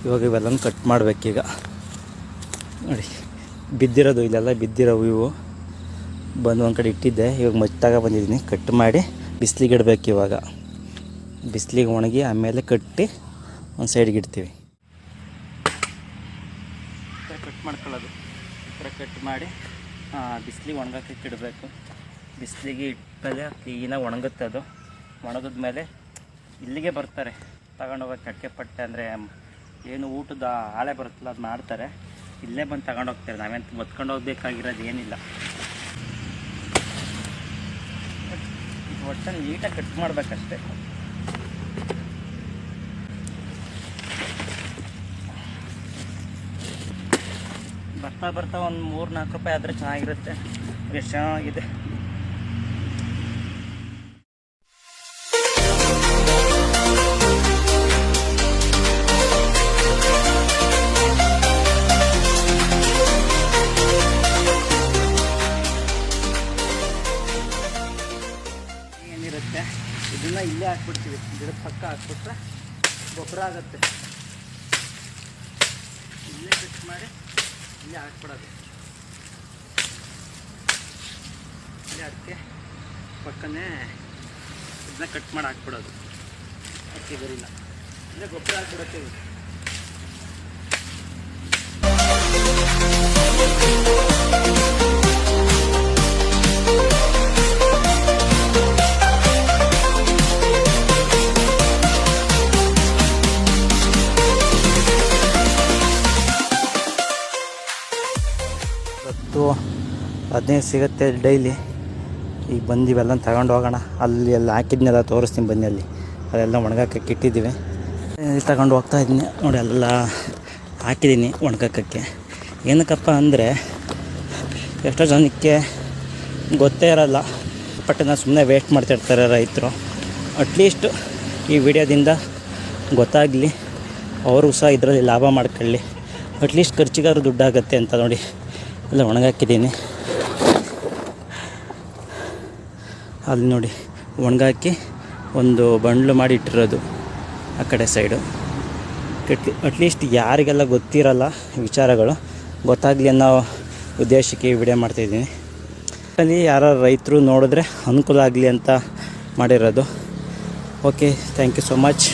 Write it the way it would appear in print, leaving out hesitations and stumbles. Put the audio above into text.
ಇವಾಗ ಇವೆಲ್ಲನೂ ಕಟ್ ಮಾಡಬೇಕೀಗ. ನೋಡಿ ಬಿದ್ದಿರೋದು ಇಲ್ಲೆಲ್ಲ ಬಿದ್ದಿರೋವು ಇವು ಬಂದು ಒಂದು ಕಡೆ ಇಟ್ಟಿದ್ದೆ. ಇವಾಗ ಮಚ್ಚಾಗ ಬಂದಿದ್ದೀನಿ. ಕಟ್ ಮಾಡಿ ಬಿಸಿಲಿಗೆ ಇಡಬೇಕು. ಇವಾಗ ಬಿಸಿಲಿಗೆ ಒಣಗಿ ಆಮೇಲೆ ಕಟ್ಟಿ ಒಂದು ಸೈಡ್ಗೆ ಇಡ್ತೀವಿ. ಈ ಥರ ಕಟ್ ಮಾಡ್ಕೊಳ್ಳೋದು. ಈ ಥರ ಕಟ್ ಮಾಡಿ ಬಿಸಿಲಿಗೆ ಒಣಗಕ್ಕೆ ಇಡಬೇಕು. ಬಿಸಿಲಿಗೆ ಇಟ್ಟಾಗ ಕ್ಲೀನಾಗಿ ಒಣಗುತ್ತೆ. ಅದು ಒಣಗಿದ ಮೇಲೆ ಇಲ್ಲಿಗೆ ಬರ್ತಾರೆ ತಗೊಂಡೋಗೋಕೆ. ಅಡಿಕೆ ಪಟ್ಟೆ ಅಂದರೆ ಏನು ಊಟದ ಹಾಳೆ ಬರುತ್ತಲ್ಲ ಅದು ಮಾಡ್ತಾರೆ. ಇಲ್ಲೇ ಬಂದು ತಗೊಂಡೋಗ್ತಾರೆ. ನಾವೇನು ಹೊತ್ಕೊಂಡು ಹೋಗ್ಬೇಕಾಗಿರೋದು ಏನಿಲ್ಲ. ಒಟ್ಟಲ್ಲಿ ನೀಟಾಗಿ ಕಟ್ ಮಾಡಬೇಕಷ್ಟೆ. ಬರ್ತಾ ಬರ್ತಾ ಒಂದು 3-4 ರೂಪಾಯಿ ಆದರೆ ಚೆನ್ನಾಗಿರುತ್ತೆ. ಎಷ್ಟು ಚೆನ್ನಾಗಿದೆ. ಏನಿರುತ್ತೆ ಇದನ್ನು ಇಲ್ಲೇ ಹಾಕ್ಬಿಡ್ತೀವಿ. ಗಿಡದ ಪಕ್ಕ ಹಾಕ್ಬಿಟ್ರೆ ಗೊಬ್ಬರ ಆಗುತ್ತೆ. ಇಲ್ಲೇ ಕಟ್ ಮಾಡಿ ಇಲ್ಲೇ ಹಾಕ್ಬಿಡೋದು. ಇಲ್ಲೇ ಅಡಿಕೆ ಪಕ್ಕನೇ ಇದನ್ನ ಕಟ್ ಮಾಡಿ ಹಾಕ್ಬಿಡೋದು. ಅಕ್ಕಿ ಬರಿಲ್ಲ ಇಲ್ಲೇ ಗೊಬ್ಬರ ಹಾಕ್ಬಿಡುತ್ತೆ. ಇವತ್ತು 15 ಸಿಗುತ್ತೆ ಡೈಲಿ. ಈಗ ಬಂದು ಇವೆಲ್ಲ ತಗೊಂಡು ಹೋಗೋಣ. ಅಲ್ಲಿ ಎಲ್ಲ ಹಾಕಿದ್ನೆಲ್ಲ ತೋರಿಸ್ತೀನಿ ಬನ್ನಿ. ಅಲ್ಲಿ ಅದೆಲ್ಲ ಒಣಗಾಕಕ್ಕೆ ಇಟ್ಟಿದ್ದೀವಿ. ತಗೊಂಡು ಹೋಗ್ತಾ ಇದ್ದೀನಿ ನೋಡಿ. ಅಲ್ಲೆಲ್ಲ ಹಾಕಿದ್ದೀನಿ ಒಣಗಾಕಕ್ಕೆ. ಏನಕ್ಕಪ್ಪ ಅಂದರೆ ಎಷ್ಟೋ ಜನಕ್ಕೆ ಗೊತ್ತೇ ಇರೋಲ್ಲ. ಪಟ್ಟನ ಸುಮ್ಮನೆ ವೇಸ್ಟ್ ಮಾಡ್ತಿರ್ತಾರೆ ರೈತರು. ಅಟ್ಲೀಸ್ಟ್ ಈ ವಿಡಿಯೋದಿಂದ ಗೊತ್ತಾಗಲಿ, ಅವ್ರಿಗೂ ಸಹ ಇದರಲ್ಲಿ ಲಾಭ ಮಾಡ್ಕೊಳ್ಳಿ. ಅಟ್ಲೀಸ್ಟ್ ಖರ್ಚಿಗಾದ್ರೂ ದುಡ್ಡಾಗುತ್ತೆ ಅಂತ ನೋಡಿ ಎಲ್ಲ ಒಣಗಾಕಿದ್ದೀನಿ. ಅಲ್ಲಿ ನೋಡಿ ಒಣಗಾಕಿ ಒಂದು ಬಂಡ್ಲು ಮಾಡಿ ಇಟ್ಟಿರೋದು ಆ ಕಡೆ ಸೈಡು. ಅಟ್ಲೀಸ್ಟ್ ಯಾರಿಗೆಲ್ಲ ಗೊತ್ತಿರಲ್ಲ ವಿಚಾರಗಳು ಗೊತ್ತಾಗಲಿ ಅನ್ನೋ ಉದ್ದೇಶಕ್ಕೆ ಈ ವಿಡಿಯೋ ಮಾಡ್ತಾಯಿದ್ದೀನಿ. ಅಲ್ಲಿ ಯಾರು ರೈತರು ನೋಡಿದ್ರೆ ಅನುಕೂಲ ಆಗಲಿ ಅಂತ ಮಾಡಿರೋದು. Okay, thank you so much.